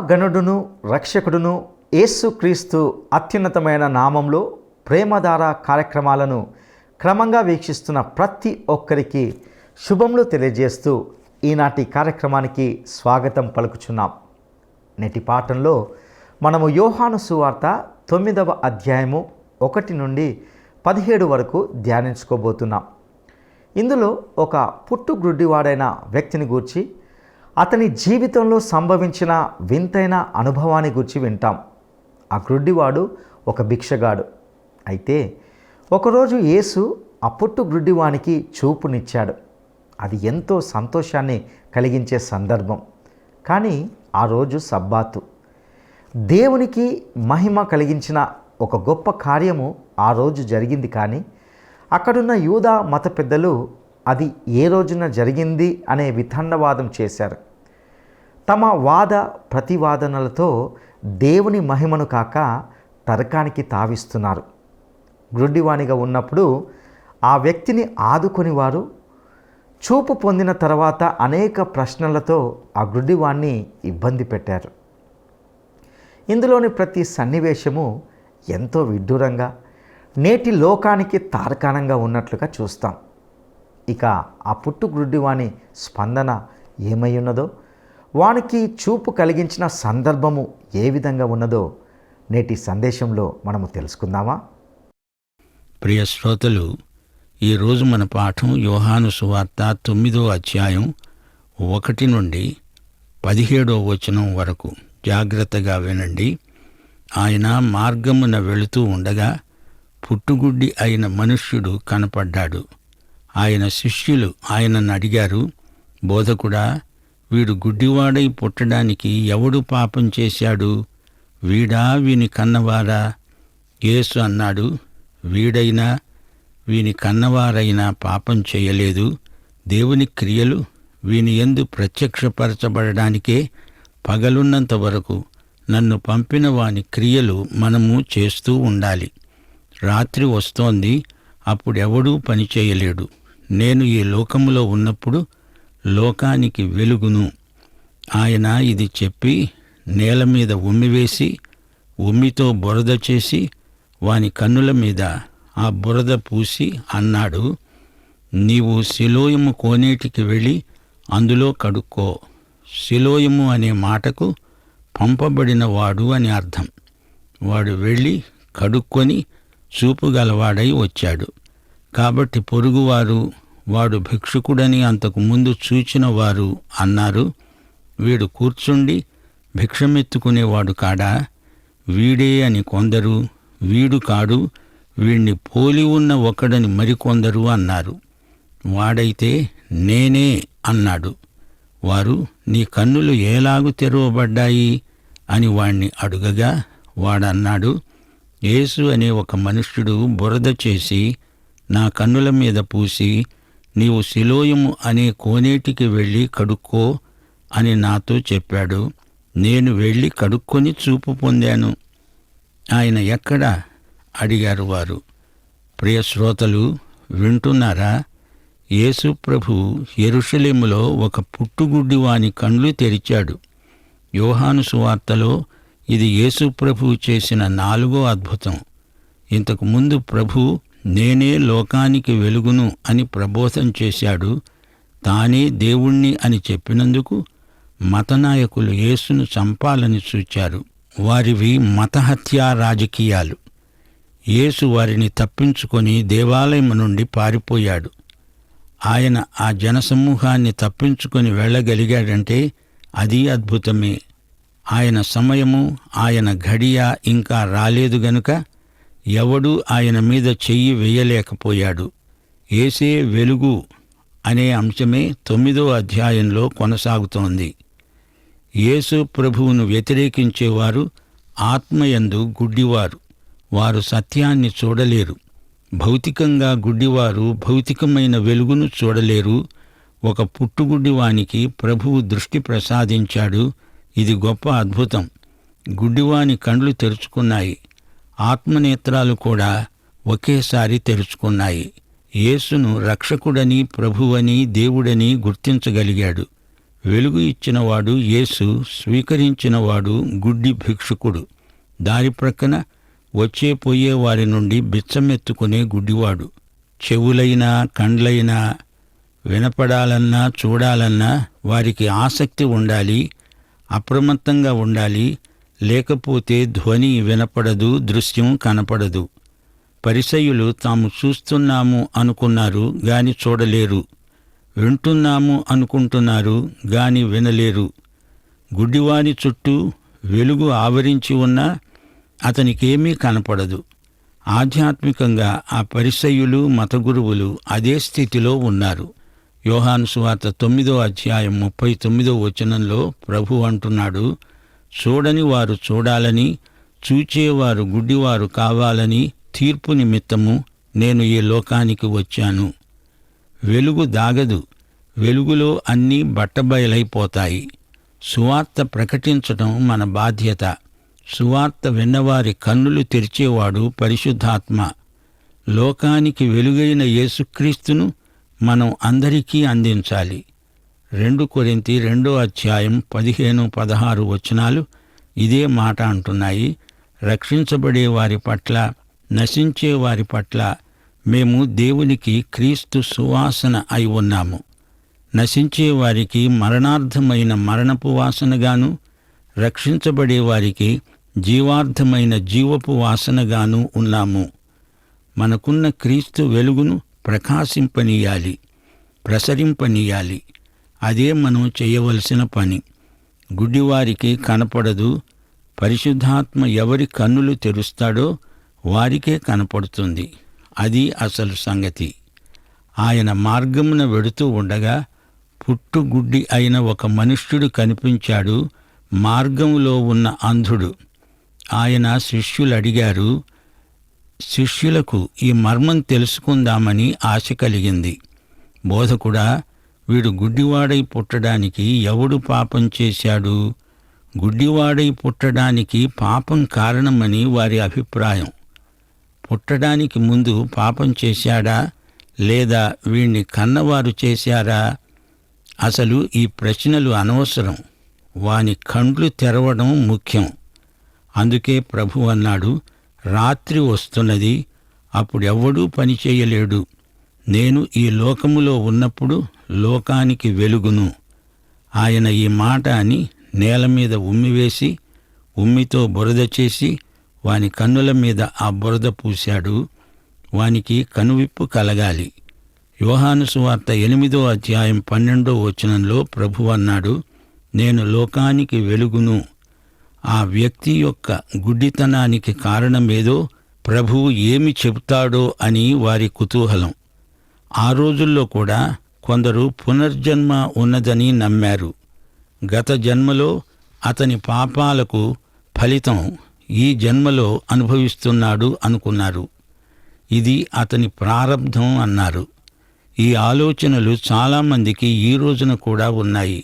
మహాగణుడును రక్షకుడును యేసుక్రీస్తు అత్యున్నతమైన నామంలో ప్రేమధార కార్యక్రమాలను క్రమంగా వీక్షిస్తున్న ప్రతి ఒక్కరికి శుభములు తెలియజేస్తూ ఈనాటి కార్యక్రమానికి స్వాగతం పలుకుచున్నాం. నేటి పాఠంలో మనము యోహాను సువార్త 9వ అధ్యాయము 1 నుండి 17 వరకు ధ్యానించుకోబోతున్నాం. ఇందులో ఒక పుట్టుగ్రుడ్డివాడైన వ్యక్తిని గూర్చి అతని జీవితంలో సంభవించిన వింతైన అనుభవాన్ని గురించి వింటాం. ఆ గ్రుడ్డివాడు ఒక భిక్షగాడు. అయితే ఒకరోజు యేసు ఆ పుట్టుగ్రుడ్డివానికి చూపునిచ్చాడు. అది ఎంతో సంతోషాన్ని కలిగించే సందర్భం. కానీ ఆ రోజు సబ్బాతు. దేవునికి మహిమ కలిగించిన ఒక గొప్ప కార్యము ఆ రోజు జరిగింది. కానీ అక్కడున్న యూదా మత పెద్దలు అది ఏ రోజున జరిగింది అనే వితండవాదం చేశారు. తమ వాద ప్రతివాదనలతో దేవుని మహిమను కాక తర్కానికి తావిస్తున్నారు. గ్రుడ్డివానిగా ఉన్నప్పుడు ఆ వ్యక్తిని ఆదుకొని వారు చూపు పొందిన తర్వాత అనేక ప్రశ్నలతో ఆ గ్రుడ్డివాణ్ణి ఇబ్బంది పెట్టారు. ఇందులోని ప్రతి సన్నివేశము ఎంతో విడ్డూరంగా నేటి లోకానికి తార్కాణంగా ఉన్నట్లుగా చూస్తాం. ఇక ఆ పుట్టుగ్రుడ్డివాని స్పందన ఏమై ఉన్నదో, వానికి చూపు కలిగించిన సందర్భము ఏ విధంగా ఉన్నదో నేటి సందేశంలో మనము తెలుసుకుందామా? ప్రియ శ్రోతలు, ఈరోజు మన పాఠం యోహాను సువార్త 9వ అధ్యాయం 1 నుండి 17వ వచనం వరకు. జాగ్రత్తగా వినండి. ఆయన మార్గమున వెళుతూ ఉండగా పుట్టుగుడ్డి అయిన మనుష్యుడు కనపడ్డాడు. ఆయన శిష్యులు ఆయనను అడిగారు, బోధకుడా, వీడు గుడ్డివాడై పుట్టడానికి ఎవడు పాపం చేశాడు? వీడా వీని కన్నవారా? యేసు అన్నాడు, వీడైనా వీని కన్నవారైనా పాపం చేయలేదు. దేవుని క్రియలు వీని యందు ప్రత్యక్షపరచబడడానికే పగలున్నంత వరకు నన్ను పంపిన వాని క్రియలు మనము చేస్తూ ఉండాలి. రాత్రి వస్తోంది, అప్పుడెవడూ పని చేయలేడు. నేను ఈ లోకములో ఉన్నప్పుడు లోకానికి వెలుగును. ఆయన ఇది చెప్పి నేల మీద ఉమ్మివేసి ఉమ్మితో బురద చేసి వాని కన్నుల మీద ఆ బురద పూసి అన్నాడు, నీవు సిలోయము కోనేటికి వెళ్ళి అందులో కడుక్కో. సిలోయము అనే మాటకు పంపబడిన వాడు అని అర్థం. వాడు వెళ్ళి కడుక్కొని చూపుగలవాడై వచ్చాడు. కాబట్టి పొరుగువారు, వాడు భిక్షుకుడని అంతకు ముందు చూచిన వారు అన్నారు, వీడు కూర్చుండి భిక్షమెత్తుకునేవాడు కాడా? వీడే అని కొందరు, వీడు కాడు, వీణ్ణి పోలి ఉన్న ఒకడని మరికొందరు అన్నారు. వాడైతే నేనే అన్నాడు. వారు, నీ కన్నులు ఏలాగు తెరవబడ్డాయి అని వాణ్ణి అడుగగా వాడన్నాడు, యేసు అనే ఒక మనుష్యుడు బురద చేసి నా కన్నుల మీద పూసి, నీవు సిలోయము అనే కోనేటికి వెళ్ళి కడుక్కో అని నాతో చెప్పాడు. నేను వెళ్ళి కడుక్కొని చూపు పొందాను. ఆయన ఎక్కడా అడిగారు వారు. ప్రియ శ్రోతలు, వింటున్నారా? యేసు ప్రభు యెరూషలేములో ఒక పుట్టుగుడ్డివాని కండ్లు తెరిచాడు. యోహాను సువార్తలో ఇది యేసు ప్రభు చేసిన 4వ అద్భుతం. ఇంతకు ముందు ప్రభు నేనే లోకానికి వెలుగును అని ప్రబోధం చేశాడు. తానే దేవుణ్ణి అని చెప్పినందుకు మతనాయకులు యేసును చంపాలని చూచారు. వారివి మతహత్యా రాజకీయాలు. యేసు వారిని తప్పించుకొని దేవాలయం నుండి పారిపోయాడు. ఆయన ఆ జనసమూహాన్ని తప్పించుకొని వెళ్ళగలిగాడంటే అది అద్భుతమే. ఆయన సమయము, ఆయన ఘడియ ఇంకా రాలేదు గనుక ఎవడూ ఆయన మీద చెయ్యి వేయలేకపోయాడు. యేసే వెలుగు అనే అంశమే 9వ అధ్యాయంలో కొనసాగుతోంది. యేసు ప్రభువును వ్యతిరేకించేవారు ఆత్మయందు గుడ్డివారు. వారు సత్యాన్ని చూడలేరు. భౌతికంగా గుడ్డివారు భౌతికమైన వెలుగును చూడలేరు. ఒక పుట్టుగుడ్డివానికి ప్రభువు దృష్టి ప్రసాదించాడు. ఇది గొప్ప అద్భుతం. గుడ్డివాని కండ్లు తెరుచుకున్నాయి. ఆత్మనేత్రాలు కూడా ఒకేసారి తెరుచుకున్నాయి. యేసును రక్షకుడని, ప్రభువని, దేవుడని గుర్తించగలిగాడు. వెలుగు ఇచ్చినవాడు యేసు, స్వీకరించినవాడు గుడ్డి భిక్షుకుడు. దారి ప్రక్కన వచ్చే పోయే వారి నుండి బిచ్చమెత్తుకునే గుడ్డివాడు. చెవులైనా కండ్లైనా వినపడాలన్నా చూడాలన్నా వారికి ఆసక్తి ఉండాలి, అప్రమత్తంగా ఉండాలి. లేకపోతే ధ్వని వినపడదు, దృశ్యం కనపడదు. పరిసయ్యులు తాము చూస్తున్నాము అనుకున్నారు గాని చూడలేరు, వింటున్నాము అనుకుంటున్నారు గాని వినలేరు. గుడ్డివాని చుట్టూ వెలుగు ఆవరించి ఉన్నా అతనికేమీ కనపడదు. ఆధ్యాత్మికంగా ఆ పరిసయ్యులు, మతగురువులు అదే స్థితిలో ఉన్నారు. యోహాను సువార్త 9వ అధ్యాయం 39వ వచనంలో ప్రభు అంటున్నాడు, చూడని వారు చూడాలని, చూచేవారు గుడ్డివారు కావాలని తీర్పు నిమిత్తము నేను ఈ లోకానికి వచ్చాను. వెలుగు దాగదు, వెలుగులో అన్నీ బట్టబయలైపోతాయి. సువార్త ప్రకటించటం మన బాధ్యత. సువార్త విన్నవారి కన్నులు తెరిచేవాడు పరిశుద్ధాత్మ. లోకానికి వెలుగైన యేసుక్రీస్తును మనం అందరికీ అందించాలి. 2 కొరింథీ 2వ అధ్యాయం 15-16 వచనాలు ఇదే మాట అంటున్నాయి. రక్షించబడే వారి పట్ల, నశించే వారి పట్ల మేము దేవునికి క్రీస్తు సువాసన అయి ఉన్నాము. నశించే వారికి మరణార్థమైన మరణపు వాసనగాను, రక్షించబడే వారికి జీవార్థమైన జీవపు వాసనగాను ఉన్నాము. మనకున్న క్రీస్తు వెలుగును ప్రకాశింపనీయాలి, ప్రసరింపనీయాలి. అదే మనం చేయవలసిన పని. గుడ్డివారికి కనపడదు. పరిశుద్ధాత్మ ఎవరి కన్నులు తెరుస్తాడో వారికే కనపడుతుంది. అది అసలు సంగతి. ఆయన మార్గమున వెడుతూ ఉండగా పుట్టుగుడ్డి అయిన ఒక మనుష్యుడు కనిపించాడు, మార్గంలో ఉన్న అంధుడు. ఆయన శిష్యులు అడిగారు. శిష్యులకు ఈ మర్మం తెలుసుకుందామని ఆశ కలిగింది. బోధకుడా, వీడు గుడ్డివాడై పుట్టడానికి ఎవడు పాపం చేశాడు? గుడ్డివాడై పుట్టడానికి పాపం కారణమని వారి అభిప్రాయం. పుట్టడానికి ముందు పాపం చేశాడా, లేదా వీణ్ణి కన్నవారు చేశారా? అసలు ఈ ప్రశ్నలు అనవసరం. వాని కండ్లు తెరవడం ముఖ్యం. అందుకే ప్రభు అన్నాడు, రాత్రి వస్తున్నది, అప్పుడెవ్వడూ పనిచేయలేడు. నేను ఈ లోకములో ఉన్నప్పుడు లోకానికి వెలుగును. ఆయన ఈ మాట అని నేల మీద ఉమ్మివేసి, ఉమ్మితో బురద చేసి వాని కన్నుల మీద ఆ బురద పూశాడు. వానికి కనువిప్పు కలగాలి. యోహాను సువార్త 8వ అధ్యాయం 12వ వచనంలో ప్రభు అన్నాడు, నేను లోకానికి వెలుగును. ఆ వ్యక్తి యొక్క గుడ్డితనానికి కారణమేదో ప్రభువు ఏమి చెబుతాడో అని వారి కుతూహలం. ఆ రోజుల్లో కూడా కొందరు పునర్జన్మ ఉన్నదని నమ్మారు. గత జన్మలో అతని పాపాలకు ఫలితం ఈ జన్మలో అనుభవిస్తున్నాడు అనుకున్నారు. ఇది అతని ప్రారబ్ధం అన్నారు. ఈ ఆలోచనలు చాలామందికి ఈ రోజున కూడా ఉన్నాయి.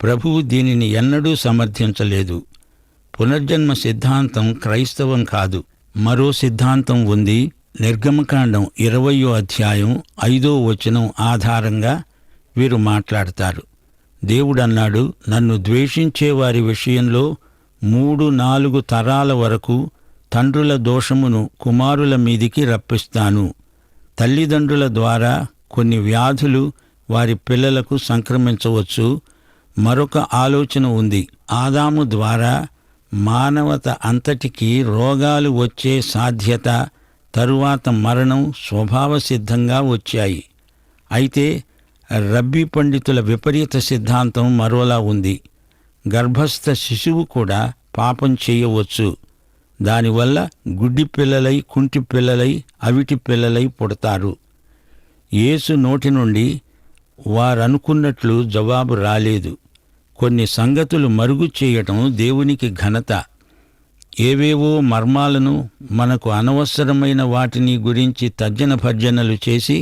ప్రభువు దీనిని ఎన్నడూ సమర్థించలేదు. పునర్జన్మ సిద్ధాంతం క్రైస్తవం కాదు. మరో సిద్ధాంతం ఉంది. నిర్గమకాండం 20వ అధ్యాయం 5వ వచనం ఆధారంగా వీరు మాట్లాడతారు. దేవుడన్నాడు, నన్ను ద్వేషించే వారి విషయంలో 3-4 తరాల వరకు తండ్రుల దోషమును కుమారుల మీదికి రప్పిస్తాను. తల్లిదండ్రుల ద్వారా కొన్ని వ్యాధులు వారి పిల్లలకు సంక్రమించవచ్చు. మరొక ఆలోచన ఉంది. ఆదాము ద్వారా మానవత అంతటికీ రోగాలు వచ్చే సాధ్యత, తరువాత మరణం స్వభావసిద్ధంగా వచ్చాయి. అయితే రబ్బీ పండితుల విపరీత సిద్ధాంతం మరోలా ఉంది. గర్భస్థ శిశువు కూడా పాపం చేయవచ్చు. దానివల్ల గుడ్డి పిల్లలై, కుంటి పిల్లలై, అవిటి పిల్లలై పుడతారు. యేసు నోటి నుండి వారనుకున్నట్లు జవాబు రాలేదు. కొన్ని సంగతులు మరుగు చేయటం దేవునికి ఘనత. ఏవేవో మర్మాలను, మనకు అనవసరమైన వాటిని గురించి తర్జన భర్జనలు చేసి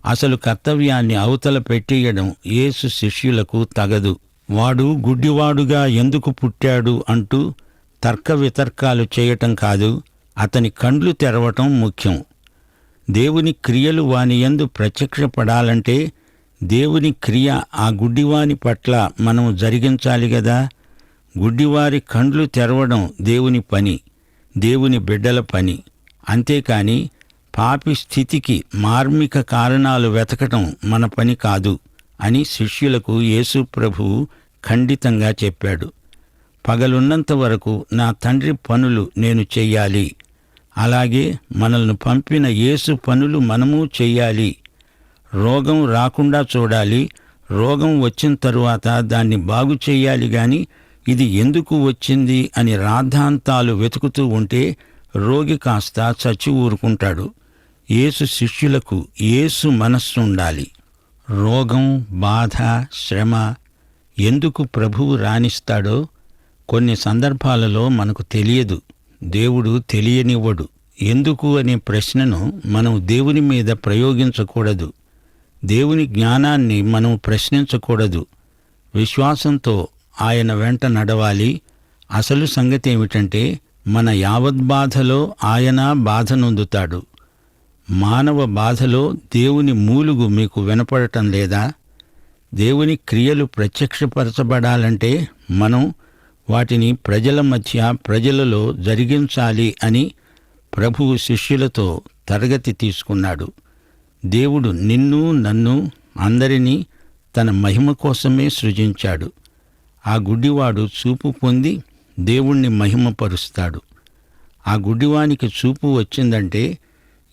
అసలు కర్తవ్యాన్ని అవతల పెట్టేయడం యేసు శిష్యులకు తగదు. వాడు గుడ్డివాడుగా ఎందుకు పుట్టాడు అంటూ తర్క వితర్కాలు చేయటం కాదు, అతని కండ్లు తెరవటం ముఖ్యం. దేవుని క్రియలు వాని యందు ప్రత్యక్షపడాలంటే దేవుని క్రియ ఆ గుడ్డివాని పట్ల మనం జరిగించాలి గదా. గుడ్డివారి కండ్లు తెరవడం దేవుని పని, దేవుని బిడ్డల పని. అంతేకాని పాపి స్థితికి మార్మిక కారణాలు వెతకటం మన పని కాదు అని శిష్యులకు యేసు ప్రభువు ఖండితంగా చెప్పాడు. పగలున్నంత వరకు నా తండ్రి పనులు నేను చెయ్యాలి, అలాగే మనల్ని పంపిన యేసు పనులు మనము చెయ్యాలి. రోగం రాకుండా చూడాలి, రోగం వచ్చిన తరువాత దాన్ని బాగు చెయ్యాలి గాని ఇది ఎందుకు వచ్చింది అని రాద్ధాంతాలు వెతుకుతూ ఉంటే రోగి కాస్త చచ్చి ఊరుకుంటాడు. యేసు శిష్యులకు యేసు మనస్సు ఉండాలి. రోగం, బాధ, శ్రమ ఎందుకు ప్రభువు రాణిస్తాడో కొన్ని సందర్భాలలో మనకు తెలియదు. దేవుడు తెలియనివ్వడు. ఎందుకు అనే ప్రశ్నను మనం దేవుని మీద ప్రయోగించకూడదు. దేవుని జ్ఞానాన్ని మనం ప్రశ్నించకూడదు. విశ్వాసంతో ఆయన వెంట నడవాలి. అసలు సంగతి ఏమిటంటే మన యావద్బాధలో ఆయన బాధ నొందుతాడు. మానవ బాధలో దేవుని మూలుగు మీకు వినపడటం లేదా? దేవుని క్రియలు ప్రత్యక్షపరచబడాలంటే మనం వాటిని ప్రజల మధ్య, ప్రజలలో జరిగించాలి అని ప్రభువు శిష్యులతో తరగతి తీసుకున్నాడు. దేవుడు నిన్ను, నన్ను, అందరినీ తన మహిమ కోసమే సృజించాడు. ఆ గుడ్డివాడు చూపు పొంది దేవుణ్ణి మహిమపరుస్తాడు. ఆ గుడ్డివానికి చూపు వచ్చిందంటే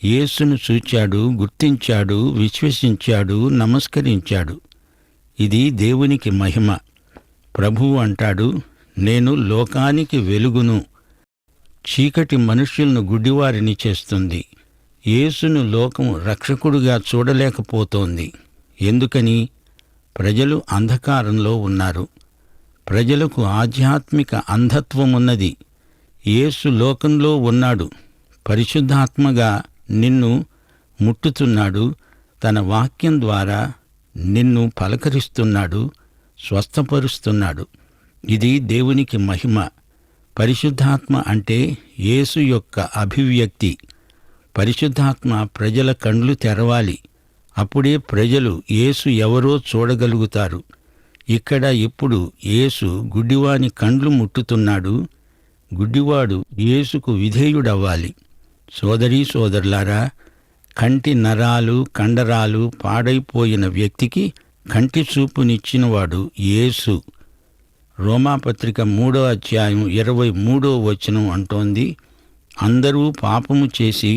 యేసును చూచాడు, గుర్తించాడు, విశ్వసించాడు, నమస్కరించాడు. ఇది దేవునికి మహిమ. ప్రభువు అంటాడు, నేను లోకానికి వెలుగును. చీకటి మనుష్యులను గుడ్డివారిని చేస్తుంది. యేసును లోకం రక్షకుడుగా చూడలేకపోతోంది. ఎందుకని? ప్రజలు అంధకారంలో ఉన్నారు. ప్రజలకు ఆధ్యాత్మిక అంధత్వమున్నది. యేసు లోకంలో ఉన్నాడు. పరిశుద్ధాత్మగా నిన్ను ముట్టుతున్నాడు. తన వాక్యం ద్వారా నిన్ను పలకరిస్తున్నాడు, స్వస్థపరుస్తున్నాడు. ఇది దేవునికి మహిమ. పరిశుద్ధాత్మ అంటే యేసు యొక్క అభివ్యక్తి. పరిశుద్ధాత్మ ప్రజల కండ్లు తెరవాలి. అప్పుడే ప్రజలు యేసు ఎవరో చూడగలుగుతారు. ఇక్కడ ఇప్పుడు యేసు గుడ్డివాని కండ్లు ముట్టుతున్నాడు. గుడ్డివాడు యేసుకు విధేయుడవ్వాలి. సోదరీ సోదరులారా, కంటి నరాలు, కండరాలు పాడైపోయిన వ్యక్తికి కంటి చూపునిచ్చినవాడు యేసు. రోమాపత్రిక 3:23 అంటోంది, అందరూ పాపము చేసి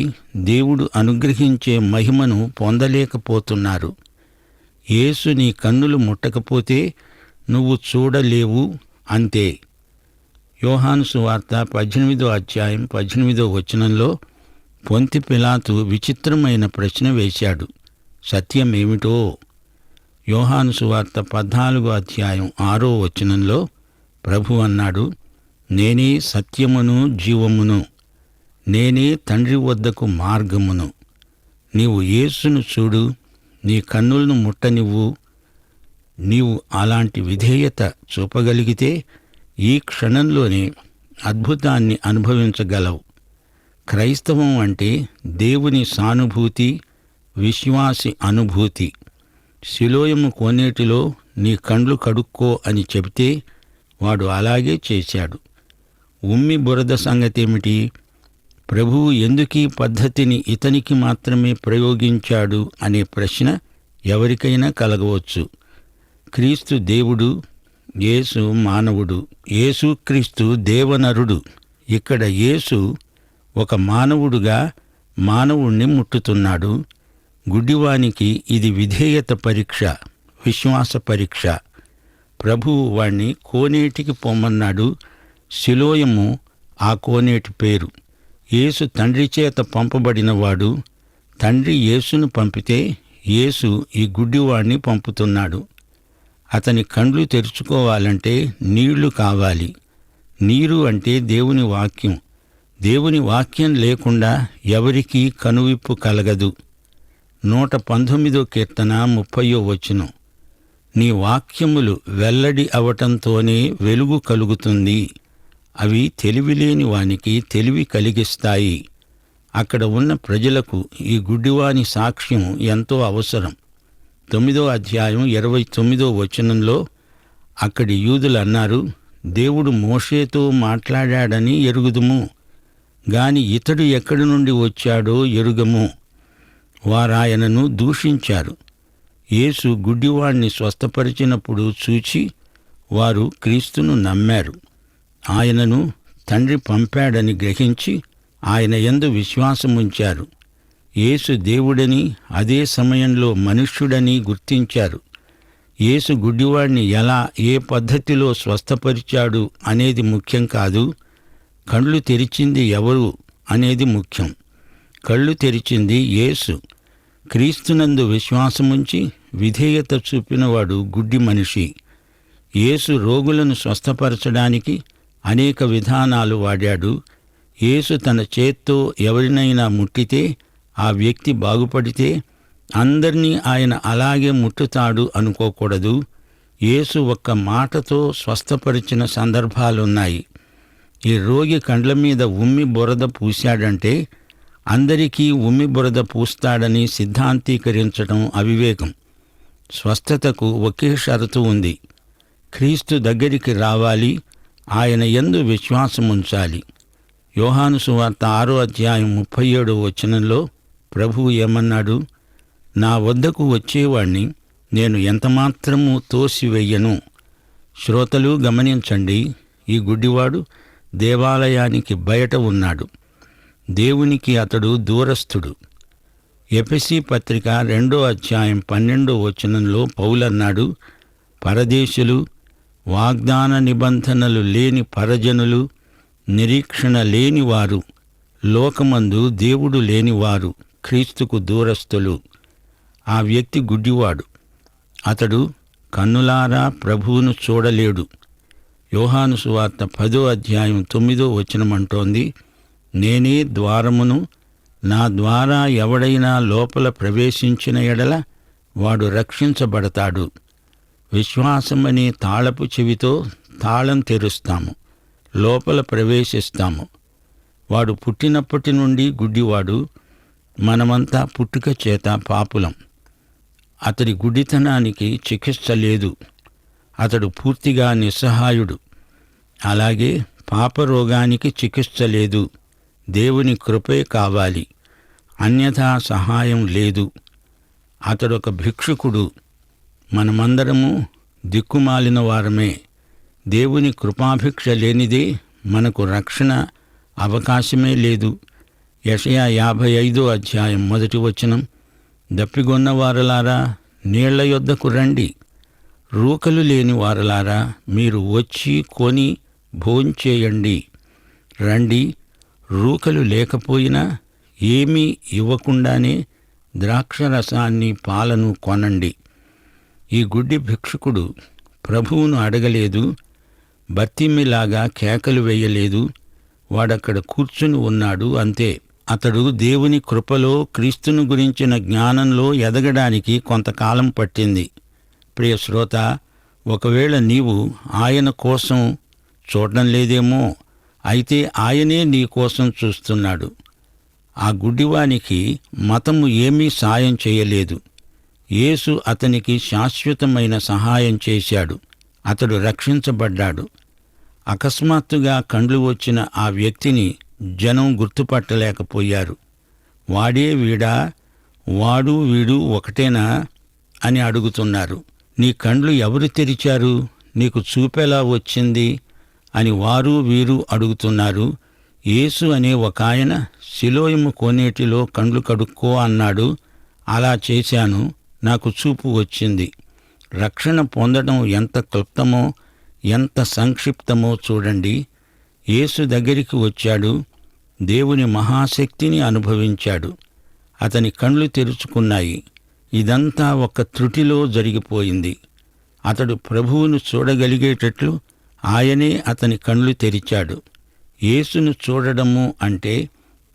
దేవుడు అనుగ్రహించే మహిమను పొందలేకపోతున్నారు. యేసు నీ కన్నులు ముట్టకపోతే నువ్వు చూడలేవు, అంతే. యోహాను సువార్త 18:18 పొంతి పిలాతు విచిత్రమైన ప్రశ్న వేశాడు. సత్యమేమిటో? యోహాను సువార్త 14:6 ప్రభు అన్నాడు, నేనే సత్యమును జీవమును, నేనే తండ్రి వద్దకు మార్గమును. నీవు యేసును చూడు, నీ కన్నులను ముట్టనివ్వు. నీవు అలాంటి విధేయత చూపగలిగితే ఈ క్షణంలోనే అద్భుతాన్ని అనుభవించగలవు. క్రైస్తవం అంటే దేవుని సానుభూతి, విశ్వాసి అనుభూతి. సిలోయము కోనేటిలో నీ కండ్లు కడుక్కో అని చెబితే వాడు అలాగే చేశాడు. ఉమ్మి బురద సంగతేమిటి? ప్రభువు ఎందుకీ పద్ధతిని ఇతనికి మాత్రమే ప్రయోగించాడు అనే ప్రశ్న ఎవరికైనా కలగవచ్చు. క్రీస్తు దేవుడు, యేసు మానవుడు. యేసుక్రీస్తు దేవనరుడు. ఇక్కడ యేసు ఒక మానవుడుగా మానవుణ్ణి ముట్టుతున్నాడు. గుడ్డివానికి ఇది విధేయత పరీక్ష, విశ్వాస పరీక్ష. ప్రభువు వాణ్ణి కోనేటికి పొమ్మన్నాడు. సిలోయము ఆ కోనేటి పేరు. యేసు తండ్రి చేత పంపబడినవాడు. తండ్రి యేసును పంపితే యేసు ఈ గుడ్డివాణ్ణి పంపుతున్నాడు. అతని కండ్లు తెరుచుకోవాలంటే నీళ్లు కావాలి. నీరు అంటే దేవుని వాక్యం. దేవుని వాక్యం లేకుండా ఎవరికీ కనువిప్పు కలగదు. 119 కీర్తన 30 నీ వాక్యములు వెల్లడి అవటంతోనే వెలుగు కలుగుతుంది. అవి తెలివిలేని వానికి తెలివి కలిగిస్తాయి. అక్కడ ఉన్న ప్రజలకు ఈ గుడ్డివాని సాక్ష్యం ఎంతో అవసరం. 9:29 అక్కడి యూదులు అన్నారు, దేవుడు మోషేతో మాట్లాడాడని ఎరుగుదుము, గాని ఇతడు ఎక్కడి నుండి వచ్చాడో ఎరుగము. వారాయనను దూషించారు. యేసు గుడ్డివాణ్ణి స్వస్థపరిచినప్పుడు చూచి వారు క్రీస్తును నమ్మారు. ఆయనను తండ్రి పంపాడని గ్రహించి ఆయన యందు విశ్వాసముంచారు. యేసు దేవుడని, అదే సమయంలో మనుష్యుడని గుర్తించారు. యేసు గుడ్డివాడిని ఎలా, ఏ పద్ధతిలో స్వస్థపరిచాడు అనేది ముఖ్యం కాదు, కళ్ళు తెరిచింది ఎవరు అనేది ముఖ్యం. కళ్ళు తెరిచింది యేసు. క్రీస్తునందు విశ్వాసముంచి విధేయత చూపినవాడు గుడ్డి మనిషి. యేసు రోగులను స్వస్థపరచడానికి అనేక విధానాలు వాడాడు. యేసు తన చేత్తో ఎవరినైనా ముట్టితే, ఆ వ్యక్తి బాగుపడితే అందర్నీ ఆయన అలాగే ముట్టుతాడు అనుకోకూడదు. యేసు ఒక్క మాటతో స్వస్థపరిచిన సందర్భాలున్నాయి. ఈ రోగి కండ్ల మీద ఉమ్మి బురద పూశాడంటే అందరికీ ఉమ్మి బురద పూస్తాడని సిద్ధాంతీకరించడం అవివేకం. స్వస్థతకు ఒకే షరతు ఉంది. క్రీస్తు దగ్గరికి రావాలి, ఆయన యందు విశ్వాసముంచాలి. యోహాను సువార్త 6:37 ప్రభువు ఏమన్నాడు? నా వద్దకు వచ్చేవాణ్ణి నేను ఎంతమాత్రమూ తోసివెయ్యను. శ్రోతలు గమనించండి, ఈ గుడ్డివాడు దేవాలయానికి బయట ఉన్నాడు. దేవునికి అతడు దూరస్థుడు. ఎఫెసీ పత్రిక 2:12 పౌలన్నాడు, పరదేశులు, వాగ్దాన నిబంధనలు లేని పరజనులు, నిరీక్షణ లేనివారు, లోకమందు దేవుడు లేనివారు క్రీస్తుకు దూరస్థులు. ఆ వ్యక్తి గుడ్డివాడు. అతడు కన్నులారా ప్రభువును చూడలేడు. యోహాను సువార్త 10:9 నేనే ద్వారమును, నా ద్వారా ఎవడైనా లోపల ప్రవేశించిన ఎడల వాడు రక్షించబడతాడు. విశ్వాసమనే తాళపు చెవితో తాళం తెరుస్తాము, లోపల ప్రవేశిస్తాము. వాడు పుట్టినప్పటి నుండి గుడ్డివాడు. మనమంతా పుట్టుక చేత పాపులం. అతడి గుడ్డితనానికి చికిత్స లేదు. అతడు పూర్తిగా నిస్సహాయుడు. అలాగే పాపరోగానికి చికిత్స లేదు. దేవుని కృపే కావాలి, అన్యథా సహాయం లేదు. అతడొక భిక్షుకుడు. మనమందరము దిక్కుమాలిన వారమే. దేవుని కృపాభిక్ష లేనిదే మనకు రక్షణ అవకాశమే లేదు. యెషయా 55:1 దప్పిగొన్న వారలారా, నీళ్ల యొద్దకు రండి. రూకలు లేని వారలారా, మీరు వచ్చి కొని భోంచేయండి. రండి, రూకలు లేకపోయినా ఏమీ ఇవ్వకుండానే ద్రాక్షరసాన్ని, పాలను కొనండి. ఈ గుడ్డి భిక్షుకుడు ప్రభువును అడగలేదు, బర్తిమ్మిలాగా కేకలు వేయలేదు. వాడక్కడ కూర్చుని ఉన్నాడు, అంతే. అతడు దేవుని కృపలో, క్రీస్తును గురించిన జ్ఞానంలో ఎదగడానికి కొంతకాలం పట్టింది. ప్రియ శ్రోత, ఒకవేళ నీవు ఆయన కోసం చూడడం లేదేమో, అయితే ఆయనే నీ కోసం చూస్తున్నాడు. ఆ గుడ్డివానికి మతము ఏమీ సాయం చేయలేదు. యేసు అతనికి శాశ్వతమైన సహాయం చేశాడు. అతడు రక్షించబడ్డాడు. అకస్మాత్తుగా కండ్లు వచ్చిన ఆ వ్యక్తిని జనం గుర్తుపట్టలేకపోయారు. వాడే వీడా, వాడు వీడు ఒకటేనా అని అడుగుతున్నారు. నీ కండ్లు ఎవరు తెరిచారు? నీకు చూపెలా వచ్చింది అని వారు వీరు అడుగుతున్నారు. యేసు అనే ఒక ఆయన సిలోయము కోనేటిలో కండ్లు కడుక్కో అన్నాడు. అలా చేశాను, నాకు చూపు వచ్చింది. రక్షణ పొందడం ఎంత క్లుప్తమో, ఎంత సంక్షిప్తమో చూడండి. యేసు దగ్గరికి వచ్చాడు, దేవుని మహాశక్తిని అనుభవించాడు. అతని కండ్లు తెరుచుకున్నాయి. ఇదంతా ఒక త్రుటిలో జరిగిపోయింది. అతడు ప్రభువును చూడగలిగేటట్లు ఆయనే అతని కండ్లు తెరిచాడు. యేసును చూడడము అంటే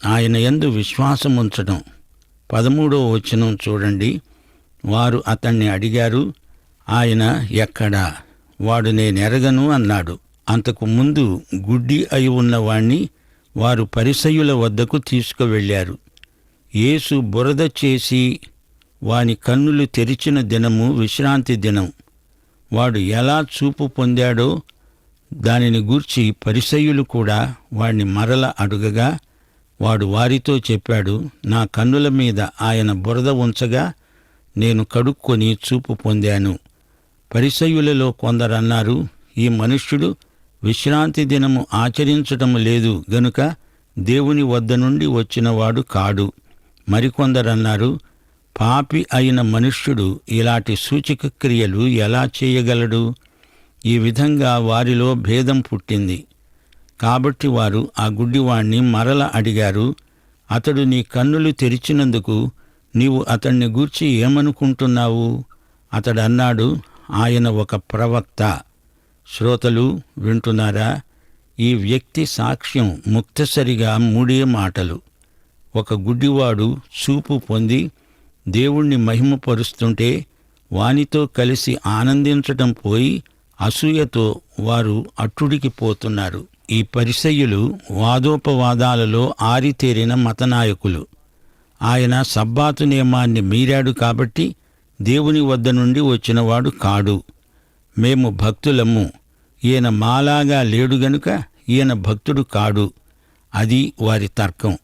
ఆయన యందు విశ్వాసముంచడం. 13 చూడండి. వారు అతన్ని అడిగారు, ఆయన ఎక్కడా? వాడు నేనెరగను అన్నాడు. అంతకు ముందు గుడ్డి అయి ఉన్నవాణ్ణి వారు పరిసయ్యుల వద్దకు తీసుకువెళ్ళారు. యేసు బురద చేసి వాని కన్నులు తెరిచిన దినము విశ్రాంతి దినం. వాడు ఎలా చూపు పొందాడో దానిని గూర్చి పరిసయ్యులు కూడా వాణ్ణి మరల అడుగగా వాడు వారితో చెప్పాడు, నా కన్నుల మీద ఆయన బురద ఉంచగా నేను కడుక్కొని చూపు పొందాను. పరిసయ్యులలో కొందరన్నారు, ఈ మనుష్యుడు విశ్రాంతి దినము ఆచరించటం లేదు గనుక దేవుని వద్ద నుండి వచ్చినవాడు కాడు. మరికొందరన్నారు, పాపి అయిన మనుష్యుడు ఇలాంటి సూచక క్రియలు ఎలా చేయగలడు? ఈ విధంగా వారిలో భేదం పుట్టింది. కాబట్టి వారు ఆ గుడ్డివాణ్ణి మరల అడిగారు, అతడు నీ కన్నులు తెరిచినందుకు నీవు అతణ్ణి గూర్చి ఏమనుకుంటున్నావు? అతడన్నాడు, ఆయన ఒక ప్రవక్త. శ్రోతలు వింటున్నారా? ఈ వ్యక్తి సాక్ష్యం ముక్తసరిగా 3 మాటలు. ఒక గుడ్డివాడు చూపు పొంది దేవుణ్ణి మహిమపరుస్తుంటే వానితో కలిసి ఆనందించటం పోయి అసూయతో వారు అట్టుడికి పోతున్నారు. ఈ పరిసయ్యులు వాదోపవాదాలలో ఆరితేరిన మతనాయకులు. ఆయన సబ్బాతు నియమాన్ని మీరాడు కాబట్టి దేవుని వద్ద నుండి వచ్చినవాడు కాడు. మేము భక్తులము, ఈయన మాలాగా లేడు గనుక ఈయన భక్తుడు కాడు. అది వారి తర్కం.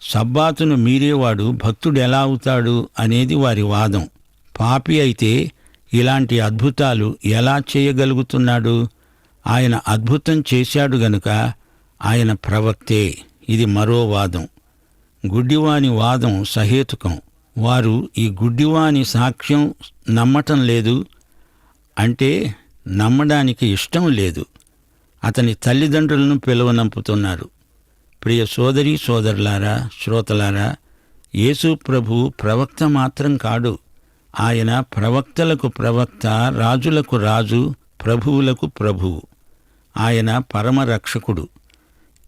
సబ్బాతును మీరేవాడు భక్తుడెలా అవుతాడు అనేది వారి వాదం. పాపి అయితే ఇలాంటి అద్భుతాలు ఎలా చేయగలుగుతున్నాడు? ఆయన అద్భుతం చేశాడు గనుక ఆయన ప్రవక్తే. ఇది మరో వాదం. గుడ్డివాని వాదం సహేతుకం. వారు ఈ గుడ్డివాని సాక్ష్యం నమ్మటం లేదు అంటే నమ్మడానికి ఇష్టం లేదు. అతని తల్లిదండ్రులను పిలువనంపుతున్నారు. ప్రియ సోదరీ సోదరులారా, శ్రోతలారా, యేసు ప్రభు ప్రవక్త మాత్రం కాడు. ఆయన ప్రవక్తలకు ప్రవక్త, రాజులకు రాజు, ప్రభువులకు ప్రభువు. ఆయన పరమరక్షకుడు.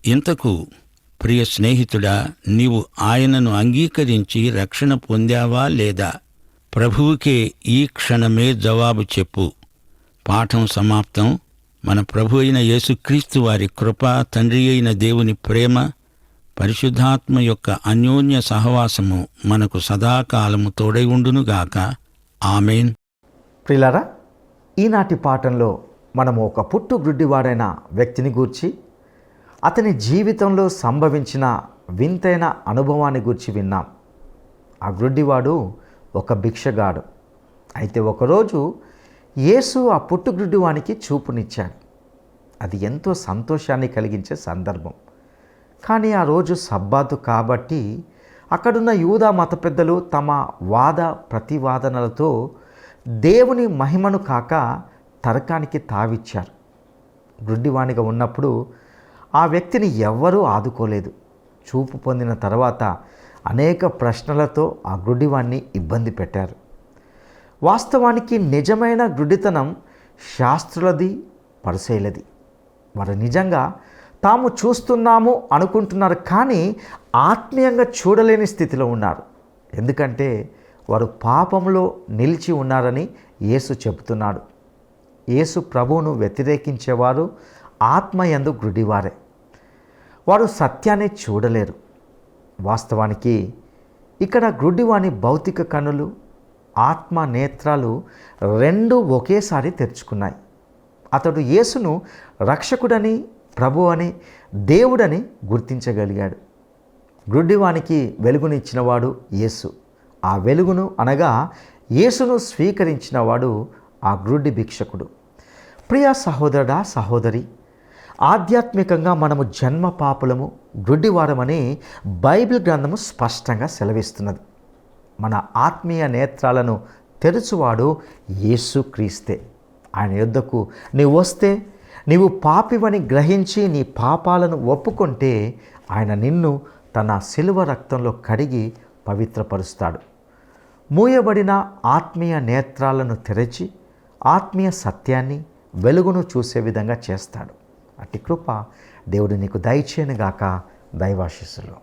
ఇంతకు ప్రియ స్నేహితుడా, నీవు ఆయనను అంగీకరించి రక్షణ పొందావా లేదా? ప్రభువుకే ఈ క్షణమే జవాబు చెప్పు. పాఠం సమాప్తం. మన ప్రభు అయిన యేసుక్రీస్తు వారి కృప, తండ్రి అయిన దేవుని ప్రేమ, పరిశుద్ధాత్మ యొక్క అన్యోన్య సహవాసము మనకు సదాకాలము తోడై ఉండునుగాక. ఆమేన్. ప్రియులారా, ఈనాటి పాఠంలో మనము ఒక పుట్టుగ్రుడ్డివాడైన వ్యక్తిని గూర్చి, అతని జీవితంలో సంభవించిన వింతైన అనుభవాన్ని గూర్చి విన్నాం. ఆ గ్రుడ్డివాడు ఒక భిక్షగాడు. అయితే ఒకరోజు యేసు ఆ పుట్టుగ్రుడ్డివానికి చూపునిచ్చాడు. అది ఎంతో సంతోషాన్ని కలిగించే సందర్భం. కానీ ఆ రోజు సబ్బాతు కాబట్టి అక్కడున్న యూదా మత పెద్దలు తమ వాద ప్రతివాదనలతో దేవుని మహిమను కాక తర్కానికి తావిచ్చారు. గ్రుడ్డివానిగా ఉన్నప్పుడు ఆ వ్యక్తిని ఎవ్వరూ ఆదుకోలేదు. చూపు పొందిన తర్వాత అనేక ప్రశ్నలతో ఆ గ్రుడ్డివాణ్ణి ఇబ్బంది పెట్టారు. వాస్తవానికి నిజమైన గ్రుడ్డితనం శాస్త్రులది, పరిసయ్యులది. వారు నిజంగా తాము చూస్తున్నాము అనుకుంటున్నారు, కానీ ఆత్మీయంగా చూడలేని స్థితిలో ఉన్నారు. ఎందుకంటే వారు పాపంలో నిలిచి ఉన్నారని యేసు చెబుతున్నాడు. యేసు ప్రభువును వ్యతిరేకించేవారు ఆత్మయందు గ్రుడ్డివారే. వారు సత్యాన్ని చూడలేరు. వాస్తవానికి ఇక్కడ గ్రుడ్డివాని భౌతిక కన్నులు, ఆత్మ నేత్రాలు రెండు ఒకేసారి తెరుచుకున్నాయి. అతడు యేసును రక్షకుడని, ప్రభు అని, దేవుడని గుర్తించగలిగాడు. గ్రుడ్డివానికి వెలుగునిచ్చినవాడు యేసు. ఆ వెలుగును అనగా యేసును స్వీకరించినవాడు ఆ గ్రుడ్డి భిక్షకుడు. ప్రియ సహోదరుడా, సహోదరి, ఆధ్యాత్మికంగా మనము జన్మ పాపులము, గ్రుడ్డివారమని బైబిల్ గ్రంథము స్పష్టంగా సెలవిస్తున్నది. మన ఆత్మీయ నేత్రాలను తెరుచువాడు యేసుక్రీస్తే. ఆయన యొద్దకు నీవు వస్తే, నీవు పాపివని గ్రహించి నీ పాపాలను ఒప్పుకుంటే ఆయన నిన్ను తన శిలువ రక్తంలో కడిగి పవిత్రపరుస్తాడు. మూయబడిన ఆత్మీయ నేత్రాలను తెరచి ఆత్మీయ సత్యాన్ని, వెలుగును చూసే విధంగా చేస్తాడు. అట్టి కృప దేవుడు నీకు దయచేయనుగాక. దైవాశీస్సులు.